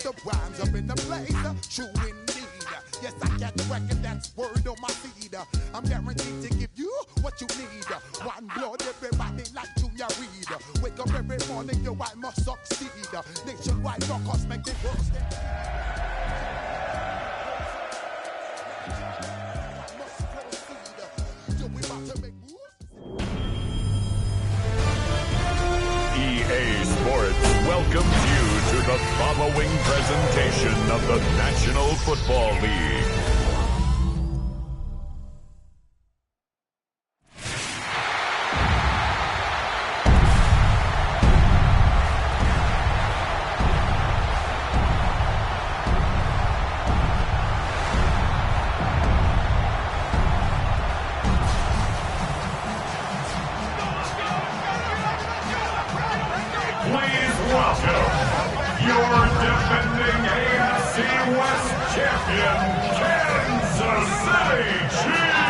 The rhymes up in the place, true indeed. Yes, I got the record, that's word on my feed. I'm guaranteed to give you what you need. One blood, everybody like Junior Reed. Wake up every morning, yo, I must succeed. Nationwide rockers make the world stand. EA Sports welcomes you to the following presentation of the National Football League. Please welcome your defending AFC West champion, Kansas City Chiefs!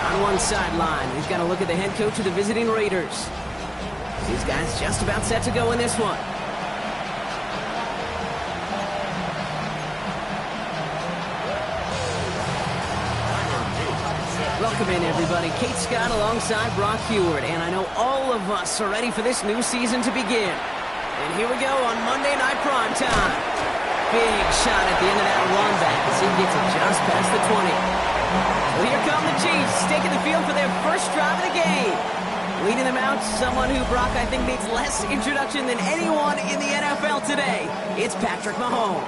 On one sideline, we've got to look at the head coach of the visiting Raiders. These guys just about set to go in this one. Welcome in, everybody. Kate Scott alongside Brock Heward, and I know all of us are ready for this new season to begin. And here we go on Monday Night Prime Time. Big shot at the end of that run back as he gets it just past the 20. Well, here come the Chiefs, taking the field for their first drive of the game. Leading them out, someone who, Brock, I think needs less introduction than anyone in the NFL today. It's Patrick Mahomes.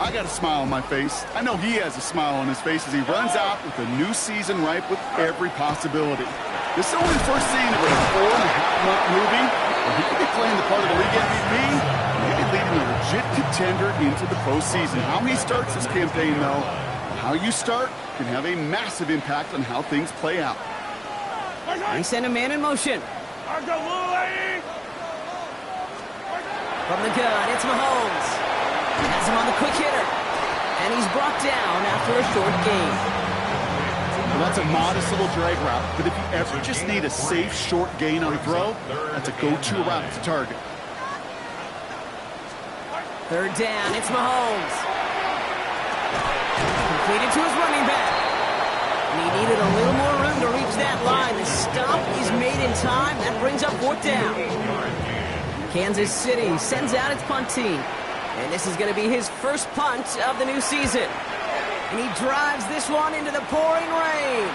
I got a smile on my face. I know he has a smile on his face as he runs out with a new season ripe with every possibility. This is only the first scene of a 4.5-month movie where he could be playing the part of the league MVP, maybe leading a legit contender into the postseason. How he starts this campaign, though, how you start can have a massive impact on how things play out. They send a man in motion. From the gun, it's Mahomes. Has him on the quick hitter. And he's brought down after a short gain. Well, that's a modest little drag route, but if you ever just need a safe, short gain on a throw, that's a go-to route to target. Third down, it's Mahomes. Completed to his running back. And he needed a little more room to reach that line. The stop is made in time. That brings up fourth down. Kansas City sends out its punt team. And this is going to be his first punt of the new season. And he drives this one into the pouring rain.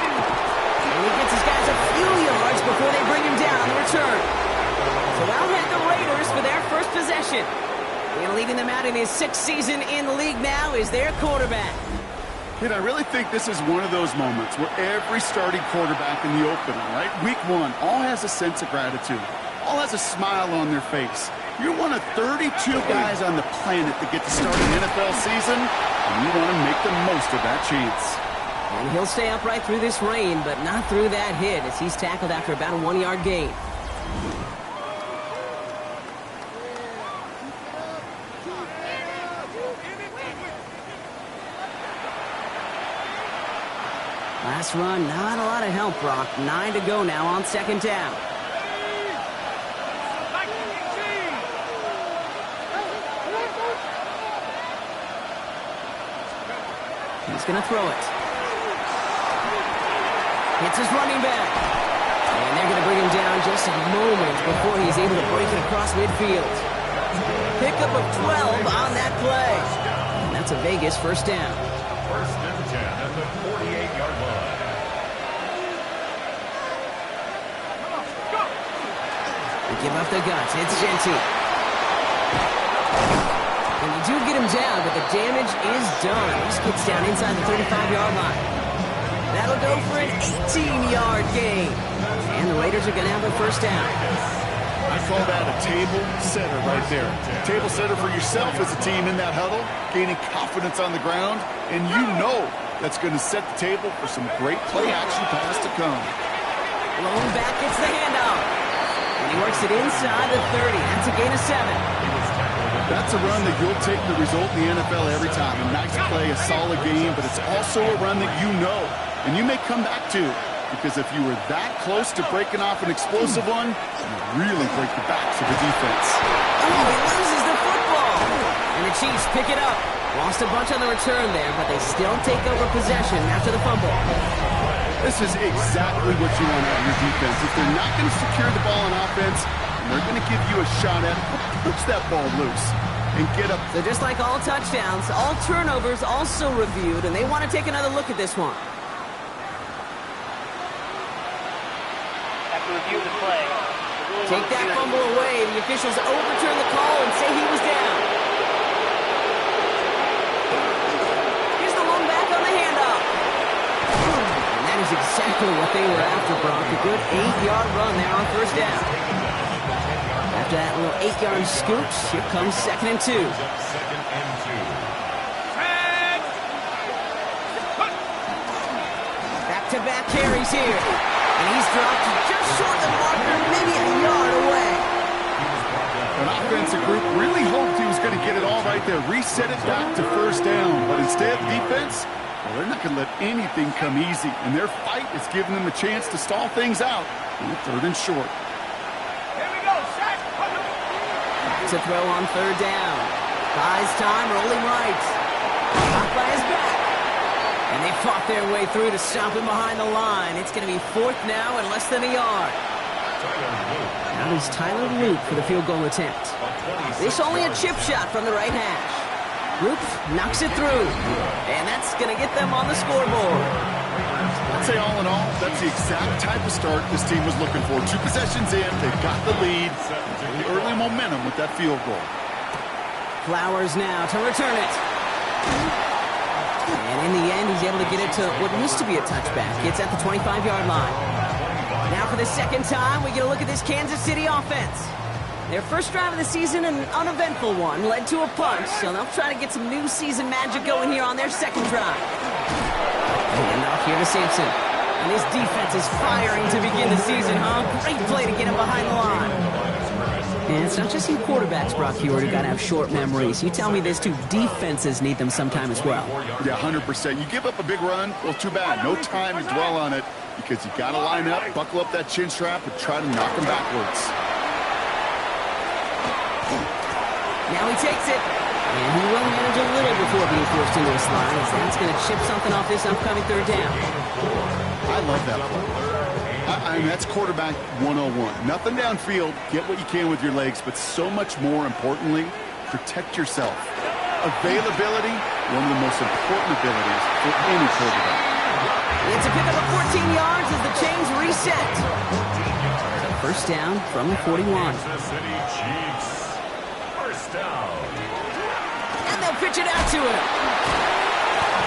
And he gets his guys a few yards before they bring him down on the return. So out head the Raiders for their first possession. And leading them out in his 6th season in the league now is their quarterback. And I really think this is one of those moments where every starting quarterback in the opener, right, week one, all has a sense of gratitude. All has a smile on their face. You're one of 32 guys on the planet that get to start an NFL season, and you want to make the most of that chance. And he'll stay upright through this rain, but not through that hit as he's tackled after about a 1-yard gain. Last run, not a lot of help, Brock. 9 to go now on second down. He's going to throw it. Hits his running back. And they're going to bring him down just a moment before he's able to break it across midfield. Pickup of 12 on that play. And that's a Vegas first down. First and 10 at the 48-yard line. They give up the guts. It's Genty. And you do get him down, but the damage is done. He just gets down inside the 35-yard line. That'll go for an 18-yard gain. And the Raiders are going to have a first down. I call that a table setter right there. Table setter for yourself as a team in that huddle, gaining confidence on the ground, and you know that's going to set the table for some great play-action pass to come. Blown back gets the handoff. And he works it inside the 30. That's a gain of 7. That's a run that you'll take the result in the NFL every time. A nice play, a solid game, but it's also a run that you know, and you may come back to, because if you were that close to breaking off an explosive one, you really break the backs of the defense. Oh, he loses the football. And the Chiefs pick it up. Lost a bunch on the return there, but they still take over possession after the fumble. This is exactly what you want out of your defense. If they're not going to secure the ball on offense, they're going to give you a shot at push that ball loose and get up. So just like all touchdowns, all turnovers also reviewed, and they want to take another look at this one. After review the play. Take that fumble away. The officials overturn the call and say he was down. Here's the one back on the handoff. And that is exactly what they were after, Brock. A good 8-yard run there on first down. After that little 8-yard scoot, here comes 2nd and 2. Back-to-back carries here. And he's dropped just short of the marker, maybe a yard away. An offensive group really hoped he was going to get it all right there, reset it back to first down. But instead, defense, well, they're not going to let anything come easy. And their fight is giving them a chance to stall things out on 3rd and short. Here we go, set. To throw on 3rd down. Buys time, rolling right. Caught by his back. And they fought their way through to stop him behind the line. It's going to be 4th now and less than a yard. Now it's Tyler Luke for the field goal attempt. This only a chip shot from the right hash. Luke knocks it through. And that's going to get them on the scoreboard. I'd say all in all, that's the exact type of start this team was looking for. 2 possessions in, they've got the lead. The early momentum with that field goal. Flowers now to return it. And in the end, he's able to get it to what used to be a touchback. It's at the 25-yard line. Now for the second time, we get a look at this Kansas City offense. Their first drive of the season, an uneventful one, led to a punch, so they'll try to get some new season magic going here on their second drive. And off here to Sampson. And this defense is firing to begin the season, huh? Great play to get him behind the line. And it's not just you quarterbacks, Brock Hewitt, who got to have short memories. You tell me this too, defenses need them sometime as well. Yeah, 100%. You give up a big run, well, too bad. No time to dwell on it because you got to line up, buckle up that chin strap, and try to knock them backwards. Now he takes it. And he will manage a little before being forced into a slide, as that's going to chip something off this upcoming 3rd down. I love that play. I mean, that's quarterback 101. Nothing downfield, get what you can with your legs, but so much more importantly, protect yourself. Availability, one of the most important abilities for any quarterback. It's a pickup of 14 yards as the chains reset. First down from the 41. Kansas City Chiefs. First down. And they'll pitch it out to him.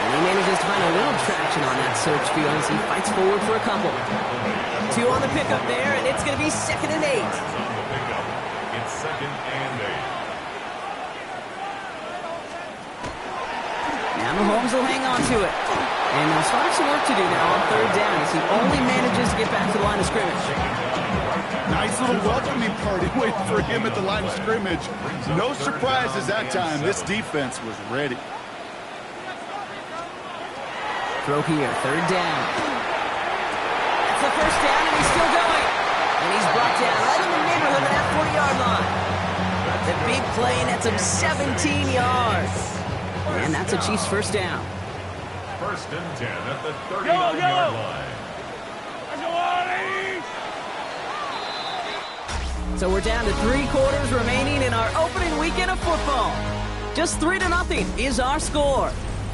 And he manages to find a little traction on that search field as he fights forward for a couple. 2 on the pickup there, and it's going to be 2nd and 8. It's 2nd and 8. Now Mahomes will hang on to it. And they'll start some work to do now on 3rd down as he only manages to get back to the line of scrimmage. Nice little welcoming party waiting for him at the line of scrimmage. No surprises that time. This defense was ready. Throw here, 3rd down. That's the first down, and he's still going. And he's brought down right in the neighborhood of that 40-yard line. The big play nets him 17 yards. And that's a Chiefs first down. 1st and 10 at the 39-yard line. So we're down to 3 quarters remaining in our opening weekend of football. Just 3-0 is our score.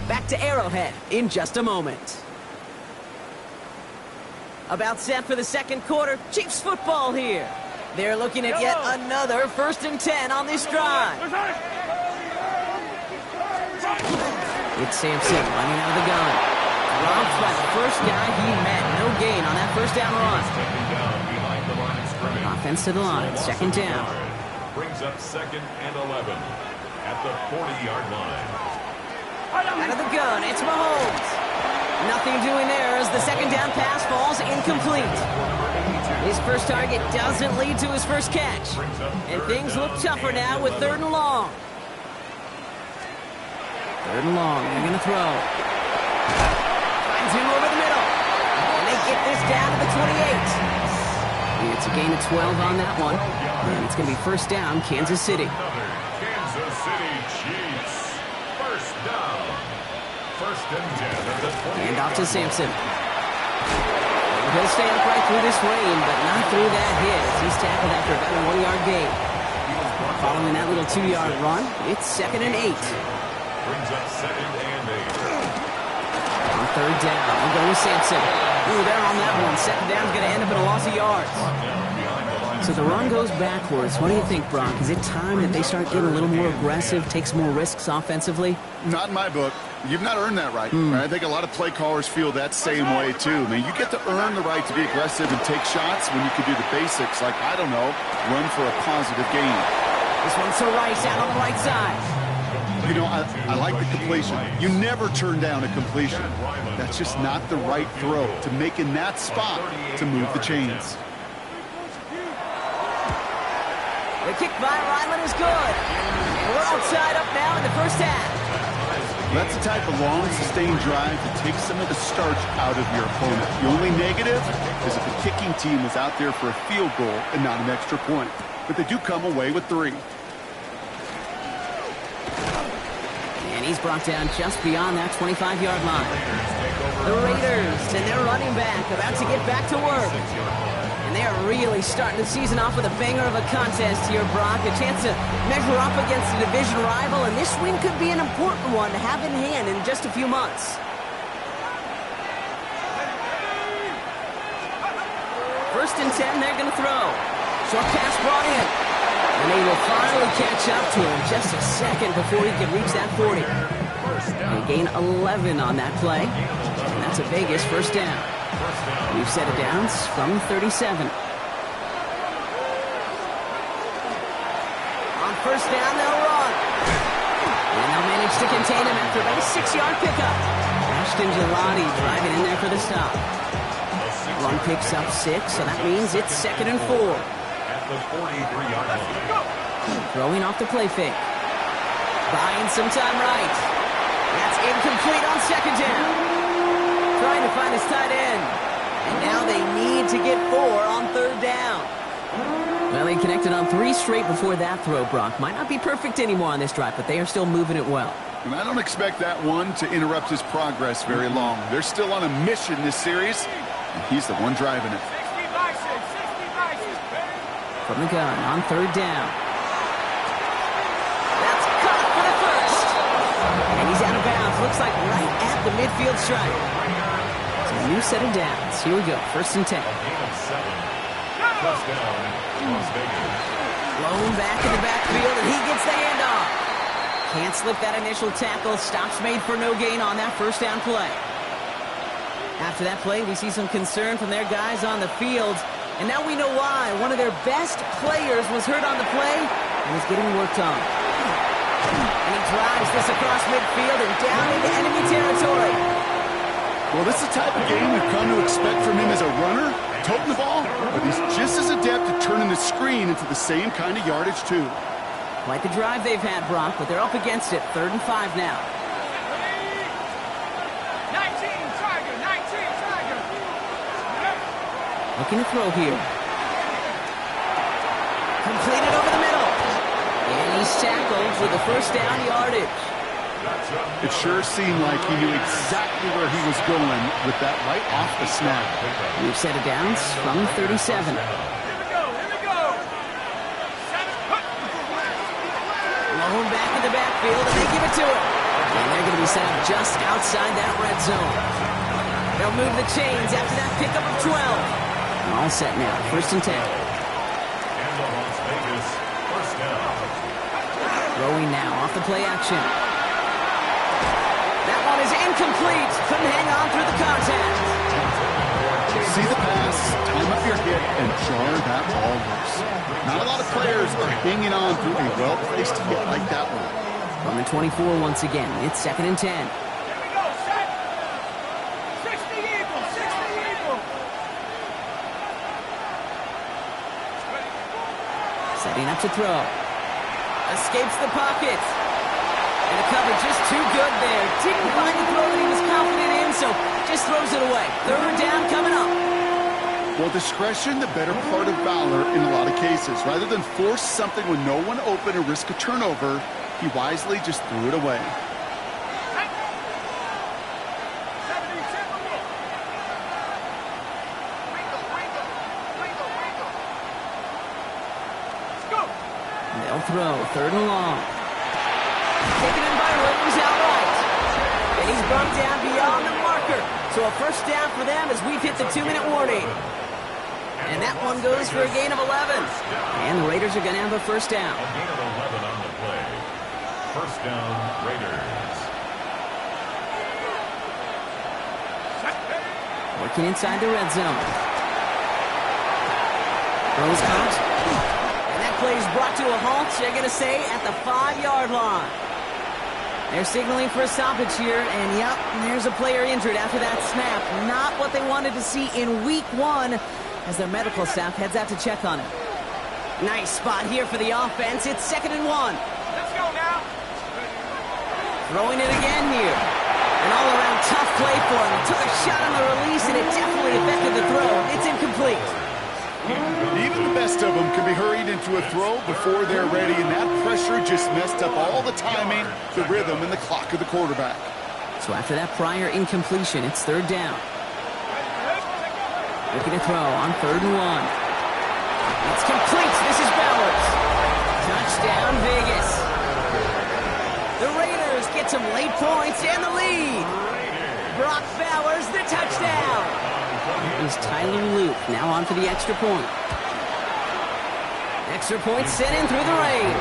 Back to Arrowhead in just a moment. About set for the 2nd quarter. Chiefs football here. They're looking at yet another 1st and 10 on this drive. It's Sampson running out of the gun. Dropped by the first guy he met. No gain on that first down run. Offense to the line. 2nd down. Brings up 2nd and 11 at the 40-yard line. Out of the gun, it's Mahomes. Nothing doing there as the 2nd down pass falls incomplete. His first target doesn't lead to his first catch. And things look tougher now with 3rd and long. 3rd and long, they're going to throw. Finds him over the middle. And they get this down to the 28. It's a gain of 12 on that one. And it's going to be first down, Kansas City. Kansas City Chiefs. First down. 1st and 10 at the 20. And off to Sampson. He'll stay upright through this rain, but not through that hit as he's tackled after about a 1-yard gain. Following that little 2-yard run, it's 2nd and 8. Brings up 2nd and 8. On 3rd down, we'll go with Sampson. Ooh, they're on that one. 2nd down's going to end up in a loss of yards. So the run goes backwards. What do you think, Brock? Is it time that they start getting a little more aggressive, take some more risks offensively? Not in my book. You've not earned that right. I think a lot of play callers feel that same way, too. I mean, you get to earn the right to be aggressive and take shots when you can do the basics, like, I don't know, run for a positive gain. This one's to Rice out on the right side. You know, I like the completion. You never turn down a completion. That's just not the right throw to make in that spot to move the chains. The kick by Ryland is good. And we're all tied up now in the first half. That's the type of long, sustained drive that takes some of the starch out of your opponent. The only negative is if the kicking team is out there for a field goal and not an extra point. But they do come away with 3. And he's brought down just beyond that 25-yard line. The Raiders and their running back about to get back to work. And they are really starting the season off with a banger of a contest here, Brock. A chance to measure up against a division rival, and this win could be an important one to have in hand in just a few months. 1st and 10, they're going to throw. Short pass brought in. And they will finally catch up to him just a second before he can reach that 40. They gain 11 on that play. And that's a Vegas first down. We've set it down from 37. On first down, they'll run. And they'll manage to contain him after about a 6-yard pickup. Ashton Gelati driving in there for the stop. Run picks up 6, so that means it's 2nd and 4. At the 43-yard line. Throwing off the play fake. Buying some time right. That's incomplete on 2nd down. Trying to find his tight end. And now they need to get 4 on 3rd down. Well, they connected on 3 straight before that throw, Brock. Might not be perfect anymore on this drive, but they are still moving it well. And I don't expect that one to interrupt his progress very long. They're still on a mission this series, and he's the one driving it. 60 vices, 60 vices. From the gun on 3rd down. That's caught for the first. And he's out of bounds. Looks like right at the midfield stripe. So a new set of downs. Here we go. 1st and 10. First down, Las Vegas. Blown back in the backfield, and he gets the handoff. Can't slip that initial tackle. Stops made for no gain on that first down play. After that play, we see some concern from their guys on the field. And now we know why. One of their best players was hurt on the play and is getting worked on. And he drives this across midfield and down into enemy territory. Well, this is the type of game we've come to expect from him as a runner, toting the ball, but he's just as adept at turning the screen into the same kind of yardage, too. Quite the drive they've had, Brock, but they're up against it. 3rd and 5 now. 19, Tiger, 19, Tiger. Looking to throw here. Completed over the middle. And he's tackled for the first down yardage. It sure seemed like he knew exactly where he was going with that right off the snap. We've set it down from 37. Here we go, here we go. Blown back in the backfield, and they give it to him. And they're going to be set up just outside that red zone. They'll move the chains after that pickup of 12. All set now. 1st and 10. And the Las Vegas first down. Throwing now off the play action. That one is incomplete. Couldn't hang on through the contact. See the pass, time up your hit, and jar that ball loose. Not a lot of players are hanging on through a well-placed hit like that one. From the 24 once again, it's 2nd and 10. Here we go, set. 60 Eagle, 60 Eagle. Setting up to throw. Escapes the pocket. And the cover just too good there. Didn't find the throw that he was confident in, so just throws it away. Third down coming up. Well, discretion, the better part of valor in a lot of cases. Rather than force something with no one open or risk a turnover, he wisely just threw it away. They'll throw, third and long. Taken in by Williams outright. And he's brought down beyond the marker. So a first down for them as we've hit the 2-minute warning. And that one goes for a gain of 11. And the Raiders are going to have a first down. A gain of 11 on the play. First down, Raiders. Working inside the red zone. Throws out. And that play is brought to a halt, they're going to say, at the 5-yard line. They're signaling for a stoppage here, and yep, there's a player injured after that snap. Not what they wanted to see in week 1 as their medical staff heads out to check on him. Nice spot here for the offense. It's 2nd and 1. Let's go now. Throwing it again here. An all-around tough play for him. Took a shot on the release, and it definitely affected the throw. It's incomplete. Even the best of them can be hurried into a throw before they're ready, and that pressure just messed up all the timing, the rhythm, and the clock of the quarterback. So after that prior incompletion, it's third down. Looking to throw on 3rd and 1. It's complete. This is Bowers. Touchdown, Vegas. The Raiders get some late points and the lead. Brock Bowers, the touchdown. Is Tyler Luke now on for the extra point. Extra point sent in through the rain.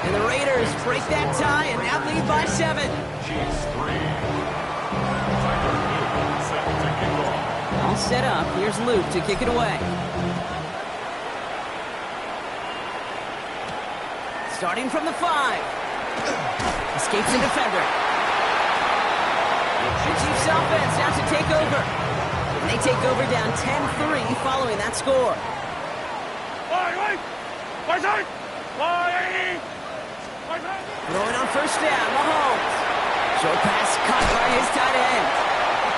And the Raiders break that tie and now lead by 7. Chiefs 3. Tyler Luke set to kick off. All set up. Here's Luke to kick it away. Starting from the 5. Escapes a defender. The Chiefs offense out to take over. And they take over down 10-3 following that score. Throwing on first down, Mahomes. Short pass caught by his tight end.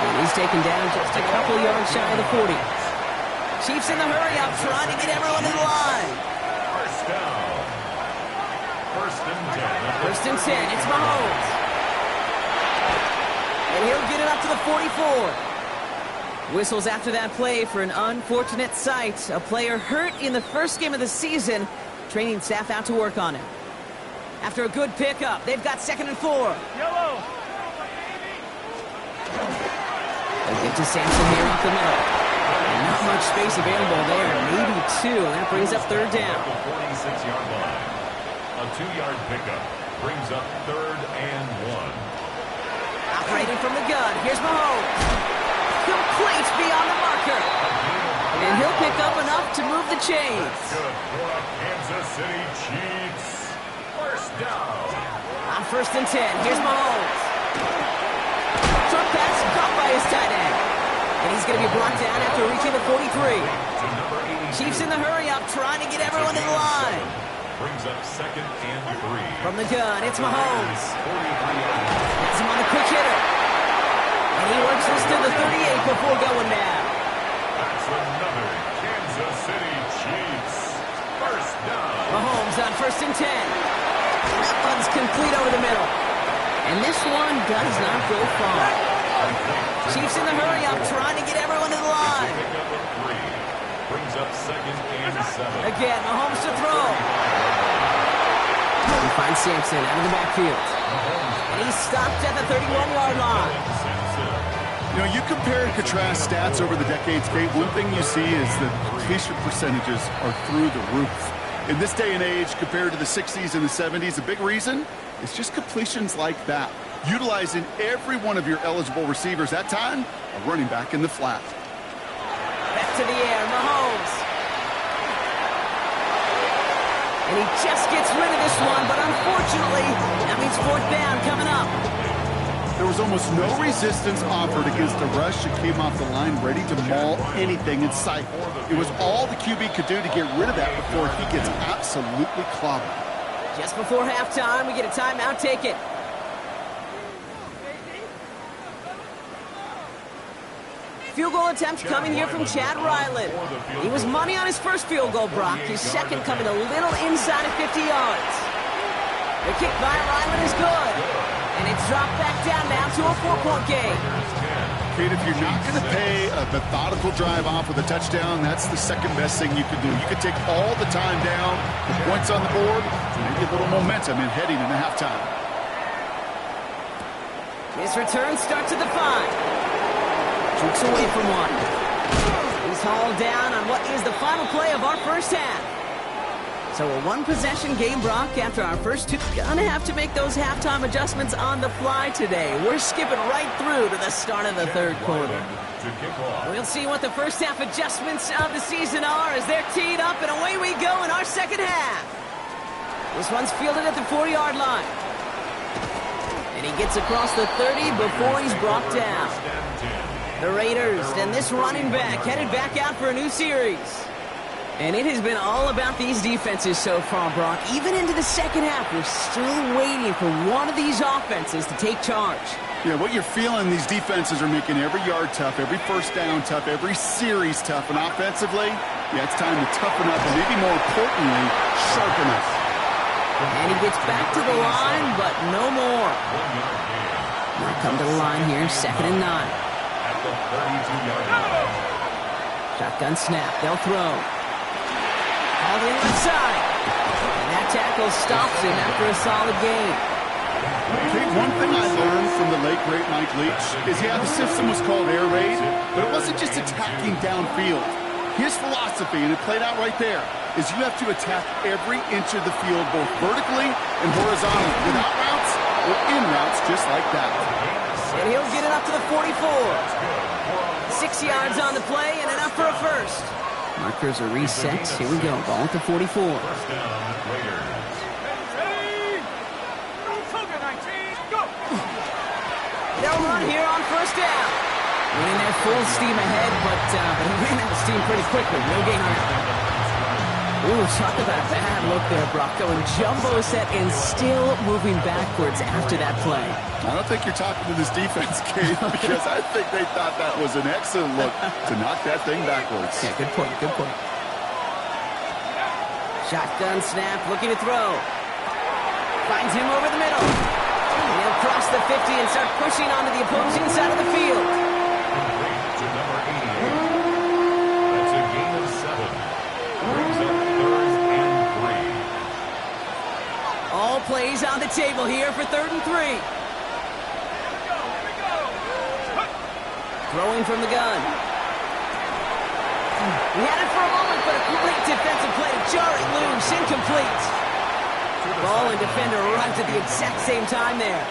And he's taken down just a couple yards shy of the 40. Chiefs in the hurry up, trying to get everyone in the line. First down. First and 10. First and 10, it's Mahomes. And he'll get it up to the 44. Whistles after that play for an unfortunate sight. A player hurt in the first game of the season. Training staff out to work on him. After a good pickup, they've got 2nd and 4. Yellow. They'll get to Sampson here up the middle. And not much space available there. Maybe 2. That brings up third down. The 46-yard line. A 2-yard pickup brings up 3rd and 1. Operating from the gun. Here's Mahomes. Complete beyond the marker. And he'll pick up enough to move the chains. Good for the Kansas City Chiefs. First down. On 1st and 10, here's Mahomes. Short pass caught by his tight end. And he's going to be brought down after reaching the 43. Chiefs in the hurry up, trying to get everyone in the line. Brings up 2nd and 3. From the gun, it's Mahomes. Has him on the quick hitter. And he works this to the 38 before going down. That's another Kansas City Chiefs. First down. Mahomes on 1st and 10. That one's complete over the middle. And this one does not go far. Chiefs in the hurry up, trying to get everyone in the line. Pick up at 3. Brings up 2nd and 7. Again, Mahomes to throw. He finds Sampson out of the backfield. And he's stopped at the 31-yard line. You know, you compare and contrast stats over the decades, Kate. One thing you see is that completion percentages are through the roof. In this day and age, compared to the 60s and the 70s, a big reason is just completions like that. Utilizing every one of your eligible receivers that time, a running back in the flat. Back to the air, Mahomes. And he just gets rid of this one, but unfortunately, that means 4th down coming up. There was almost no resistance offered against a rush that came off the line ready to maul anything in sight. It was all the QB could do to get rid of that before he gets absolutely clobbered. Just before halftime, we get a timeout taken. Field goal attempt coming here from Chad Ryland. He was money on his first field goal, Brock. His second coming a little inside of 50 yards. The kick by Ryland is good. And it's dropped back down now to a 4-point game. Kate, if you're not going to pay a methodical drive off with a touchdown, that's the second best thing you could do. You could take all the time down, the points on the board, maybe a little momentum in heading into halftime. His return starts at the 5. Jukes away from one. He's hauled down on what is the final play of our first half. So a one-possession game, Brock, after our first two. Gonna have to make those halftime adjustments on the fly today. We're skipping right through to the start of the third quarter. We'll see what the first half adjustments of the season are as they're teed up, and away we go in our second half. This one's fielded at the 40-yard line. And he gets across the 30 before he's brought down. The Raiders and this running back headed back out for a new series. And it has been all about these defenses so far, Brock. Even into the second half, we're still waiting for one of these offenses to take charge. Yeah, what you're feeling, these defenses are making every yard tough, every first down tough, every series tough. And offensively, yeah, it's time to toughen up and maybe more importantly, sharpen up. And he gets back to the line, but no more. Now come to the line here, 2nd and 9. Shotgun snap, they'll throw. All the left side. And that tackle stops him after a solid game. Okay, one thing I learned from the late, great Mike Leach is, yeah, the system was called air raid, but it wasn't just attacking downfield. His philosophy, and it played out right there, is you have to attack every inch of the field, both vertically and horizontally, without routes or in routes, just like that. And he'll get it up to the 44. 6 yards on the play and enough for a first. Markers are reset. Here we go. Ball at the 44. They'll run here on first down. Went in there full steam ahead, but he ran out of steam pretty quickly. No gain on that. Ooh, talk about a bad look there, Brock. Going jumbo set and still moving backwards after that play. I don't think you're talking to this defense, Kate, because I think they thought that was an excellent look to knock that thing backwards. Yeah, good point, good point. Shotgun snap, looking to throw. Finds him over the middle. And he'll cross the 50 and start pushing onto the opposing side of the field. To number 88. That's a gain of 7. Brings up 3rd and 3. All plays on the table here for 3rd and 3. Throwing from the gun. He had it for a moment, but a great defensive play to jar it loose. Incomplete. Ball and defender runs at the exact same time there.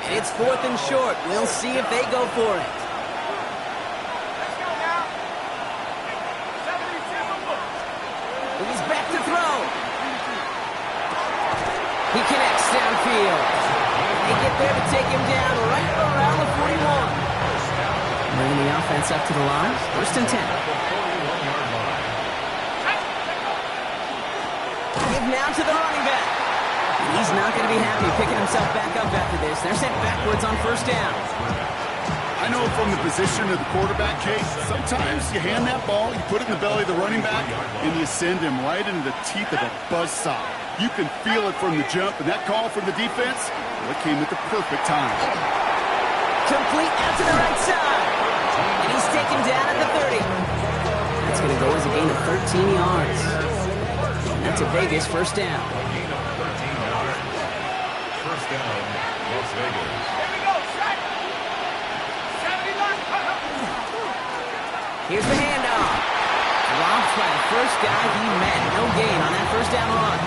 And it's 4th and short. We'll see if they go for it. He's back to throw. He connects downfield. They get there to take him down right around the 41. Bringing the offense up to the line. 1st and 10. Give now to the running back. He's not going to be happy picking himself back up after this. They're sent backwards on first down. I know from the position of the quarterback, Kate, sometimes you hand that ball, you put it in the belly of the running back, and you send him right into the teeth of a buzzsaw. You can feel it from the jump, and that call from the defense, well, it came at the perfect time. Complete out to the right side. And he's taken down at the 30. That's going to go as a gain of 13 yards. And that's a Vegas first down. Gain of 13 yards. First down, Las Vegas. Here we go, set. 70 left. Here's the handoff. Robbed by the first guy he met. No gain on that first down run.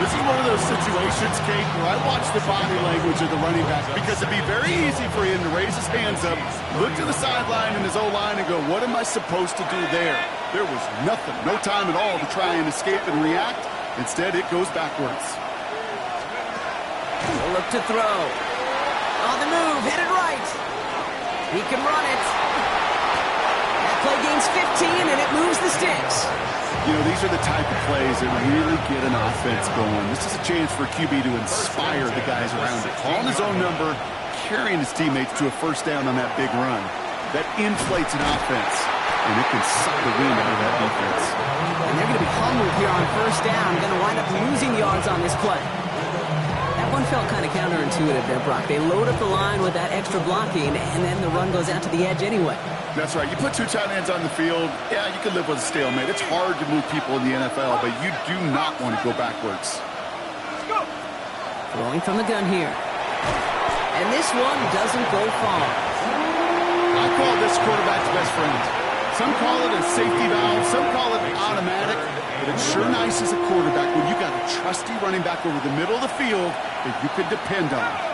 This is one of those situations, Kate, where I watch the body language of the running back, because it'd be very easy for him to raise his hands up, look to the sideline in his O-line and go, what am I supposed to do there? There was nothing, no time at all to try and escape and react. Instead, it goes backwards. He'll look to throw. On the move, headed right. He can run it. That play gains 15, and it moves the sticks. You know, these are the type of plays that really get an offense going. This is a chance for QB to inspire the guys around it. Calling his own number, carrying his teammates to a first down on that big run. That inflates an offense, and it can suck the wind out of that defense. And they're going to be humbled here on first down. Going to wind up losing yards on this play. That one felt kind of counterintuitive there, Brock. They load up the line with that extra blocking, and then the run goes out to the edge anyway. That's right. You put two tight ends on the field, yeah, you can live with a stalemate. It's hard to move people in the NFL, but you do not want to go backwards. Let's go. Throwing from the gun here. And this one doesn't go far. I call this quarterback's best friend. Some call it a safety valve, some call it automatic, but it's sure nice as a quarterback when you got a trusty running back over the middle of the field that you could depend on.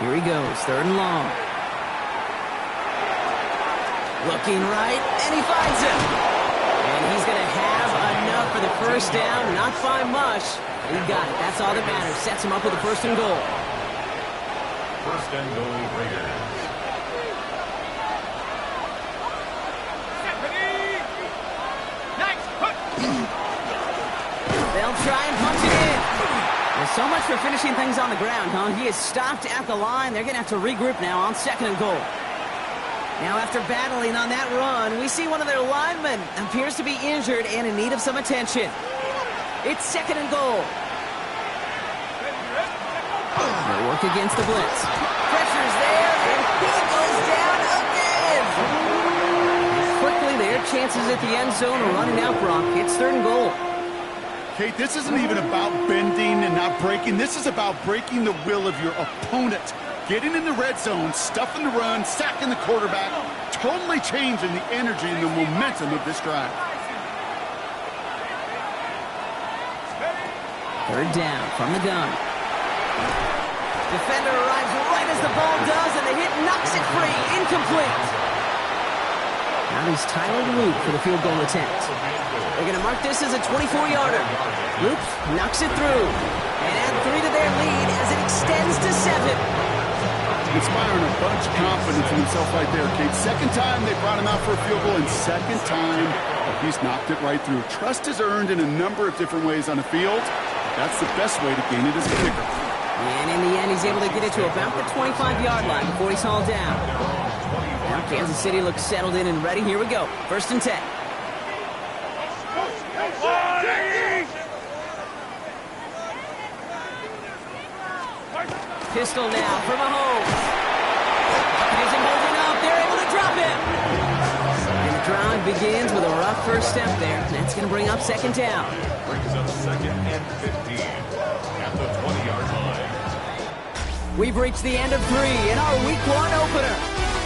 Here he goes, 3rd and long. Looking right, and he finds him. And he's going to have enough for the first down, not by much. He got it, that's all that matters. Sets him up with a 1st and goal. 1st and goal, Raiders. Nice. They'll try and punch it in. Well, so much for finishing things on the ground, huh? He is stopped at the line. They're going to have to regroup now on 2nd and goal. Now, after battling on that run, we see one of their linemen appears to be injured and in need of some attention. It's 2nd and goal. They work against the blitz. Pressure's there, and he goes down again. Quickly, their chances at the end zone are running out, Brock. It's 3rd and goal. Kate, this isn't even about bending and not breaking. This is about breaking the will of your opponent. Getting in the red zone, stuffing the run, sacking the quarterback, totally changing the energy and the momentum of this drive. 3rd down from the gun. Defender arrives right as the ball does, and the hit knocks it free. Incomplete. Now he's Tyler Luke for the field goal attempt. They're going to mark this as a 24-yarder. Luke knocks it through and add 3 to their lead as it extends to 7. Inspiring a bunch of confidence in himself right there, Kate. 2nd time they brought him out for a field goal, and 2nd time he's knocked it right through. Trust is earned in a number of different ways on the field. That's the best way to gain it as a kicker. And in the end, he's able to get it to about the 25-yard line before he's hauled down. Now Kansas City looks settled in and ready. Here we go. 1st and 10. Pistol now for Mahomes. Isn't holding up. They're able to drop him. And the drive begins with a rough first step there. That's going to bring up 2nd down. Brings up 2nd and 15 at the 20-yard line. We've reached the end of 3 in our Week 1 opener.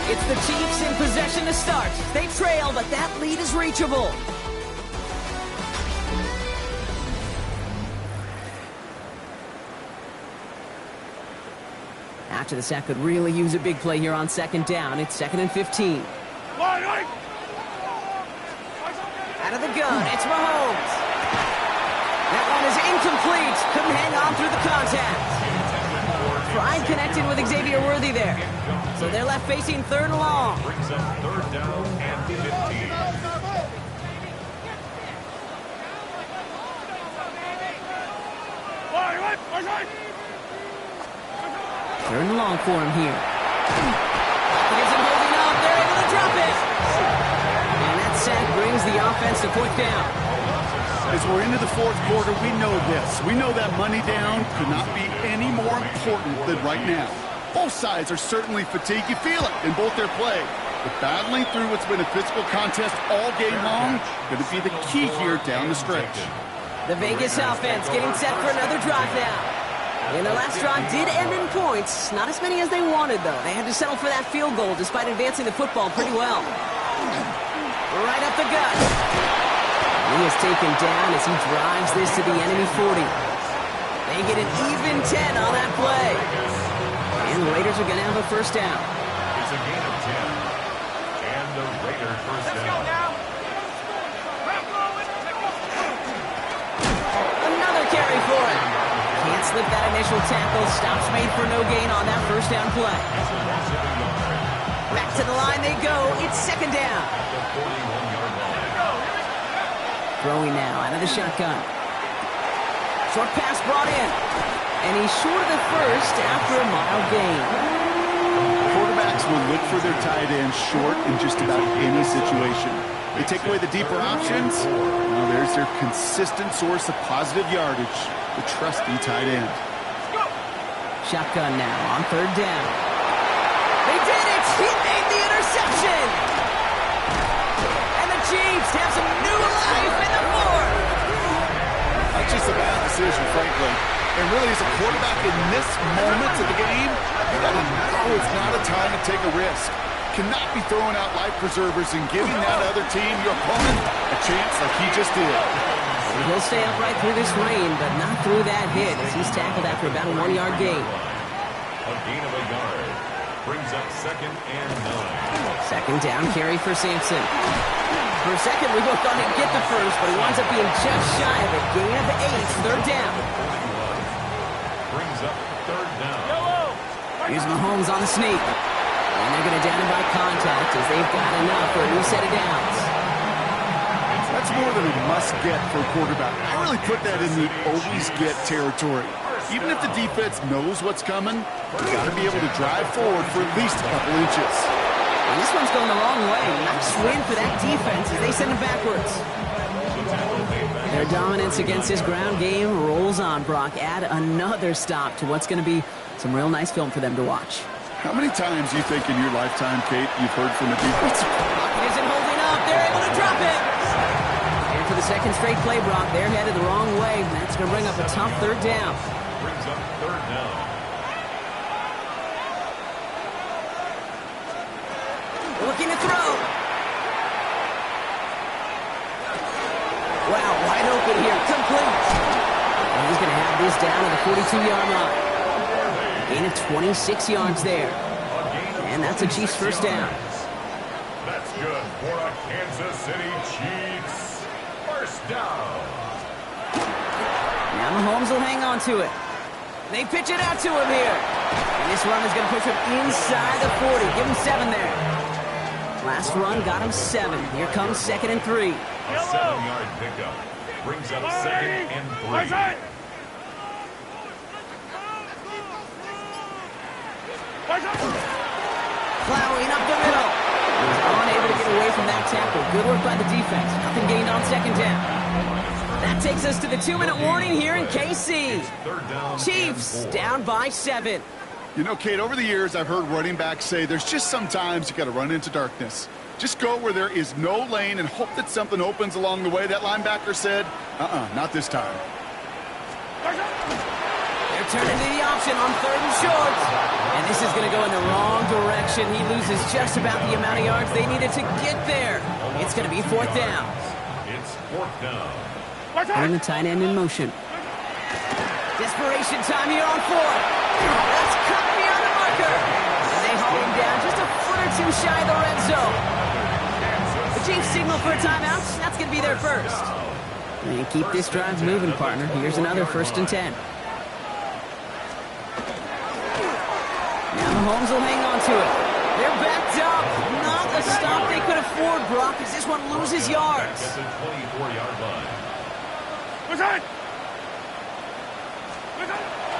It's the Chiefs in possession to start. They trail, but that lead is reachable. After the sack could really use a big play here on 2nd down. It's 2nd and 15. Out of the gun, it's Mahomes. That one is incomplete. Couldn't hang on through the contact. Pride connected with Xavier Worthy there. So they're left facing 3rd and long. Brings up 3rd down and 15. Third and long for him here. He isn't holding up. They're able to drop it. And that sack brings the offense to 4th down. As we're into the 4th quarter, we know this. We know that money down could not be any more important than right now. Both sides are certainly fatigued. You feel it in both their play. But battling through what's been a physical contest all game long going to be the key here down the stretch. The Vegas offense getting set for another drive now. And their last drive did end in points. Not as many as they wanted, though. They had to settle for that field goal despite advancing the football pretty well. Right up the gut. He is taken down as he drives this to the enemy 40. They get an even 10 on that play. And the Raiders are going to have a first down. It's a gain of 10. And the Raiders first down. slip that initial tackle. Stops made for no gain on that first down play. Back to the line they go. It's second down. Throwing now out of the shotgun. Short pass brought in. And he's short of the first after a mild gain. Quarterbacks will look for their tight end short in just about any situation. They take away the deeper options. Now there's their consistent source of positive yardage, the trusty tight end. Shotgun now on third down. They did it! He made the interception! And the Chiefs have some new life in the fourth! That's just a bad decision, frankly. And really, as a quarterback in this moment of the game, you gotta know it's not a time to take a risk. Cannot be throwing out life preservers and giving that other team, your opponent, a chance like he just did. He'll stay upright through this rain, but not through that hit as he's tackled after about a 1-yard gain. A gain of a yard brings up 2nd and 9. Second down carry for Sampson. For a second, we both thought he'd get the first, but he winds up being just shy of a gain of 8. Third down. Brings up 3rd down. Here's Mahomes on the sneak. And they're going to down him by contact as they've got enough for a new set of downs. That's more than a must-get for a quarterback. I really put that in the always-get territory. Even if the defense knows what's coming, you got to be able to drive forward for at least a couple inches. And this one's going the wrong way. Nice win for that defense as they send him backwards. Their dominance against his ground game rolls on, Brock. Add another stop to what's going to be some real nice film for them to watch. How many times do you think in your lifetime, Kate, you've heard from a defense? Pocket isn't holding up. They're able to drop it. And for the second straight play, Brock, they're headed the wrong way. That's going to bring up a tough third down. Brings up 3rd down. Looking to throw. Wow, wide open here. Complete. And he's going to have this down at the 42-yard line. Gain of 26 yards there. And that's a Chiefs first down. That's good for a Kansas City Chiefs first down. Now Mahomes will hang on to it. They pitch it out to him here. And this run is going to push him inside the 40. Give him 7 there. Last run got him 7. Here comes 2nd and 3. A 7-yard pickup brings up 2nd and 3. Plowing up the middle. He's unable to get away from that tackle. Good work by the defense. Nothing gained on 2nd down. That takes us to the 2-minute warning here in KC. Chiefs down by 7. You know, Kate, over the years, I've heard running backs say there's just sometimes you got to run into darkness. Just go where there is no lane and hope that something opens along the way. That linebacker said, not this time. They're turning to the option on 3rd and short. And this is going to go in the wrong direction. He loses just about the amount of yards they needed to get there. It's going to be 4th down. It's 4th down. And the tight end in motion. Desperation time here on 4th. That's cut beyond the marker. And they haul him down just a foot or 2 shy of the red zone. The Chiefs signal for a timeout. That's going to be their first. And keep this drive moving, partner. Here's another 1st and 10. Now Mahomes will hang on to it. They're backed up. Not the stop they could afford, Brock, as this one loses yards. Gets a 24-yard line.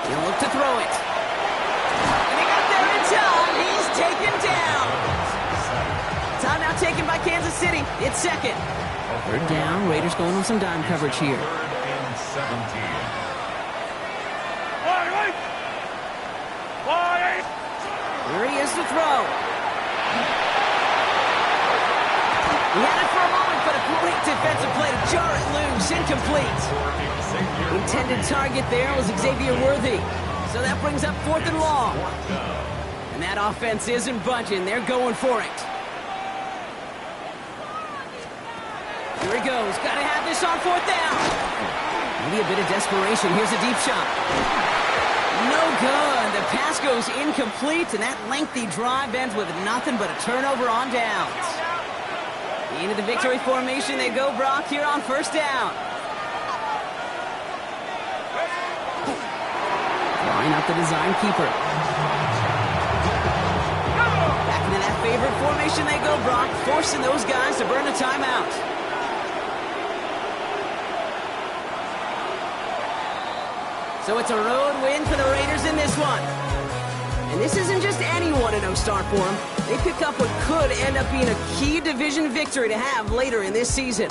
He'll look to throw it. And he got there in time. He's taken down. Timeout taken by Kansas City. It's 2nd. 3rd down. Raiders going on some dime coverage here. 3rd and 17. Here he is to throw. He had it for a moment, but a great defensive play to jar it loose. Incomplete. Intended target there was Xavier Worthy. So that brings up 4th and long. And that offense isn't budging. They're going for it. Here he goes. Got to have this on 4th down. Maybe a bit of desperation. Here's a deep shot. No good. The pass goes incomplete, and that lengthy drive ends with nothing but a turnover on downs. Into the victory formation they go, Brock, here on 1st down. Drawing up the design keeper. Back into that favorite formation they go, Brock, forcing those guys to burn a timeout. So it's a road win for the Raiders in this one. And this isn't just any 1-0 start for them. They pick up what could end up being a key division victory to have later in this season.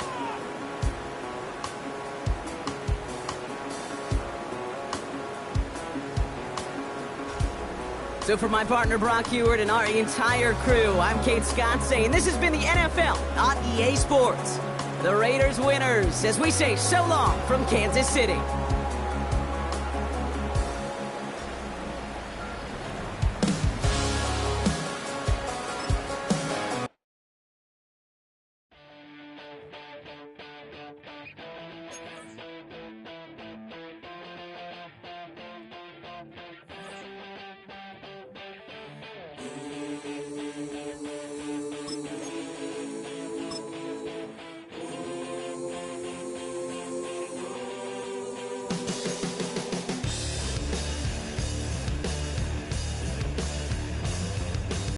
So for my partner Brock Heward and our entire crew, I'm Kate Scott saying this has been the NFL on EA Sports. The Raiders winners, as we say so long from Kansas City.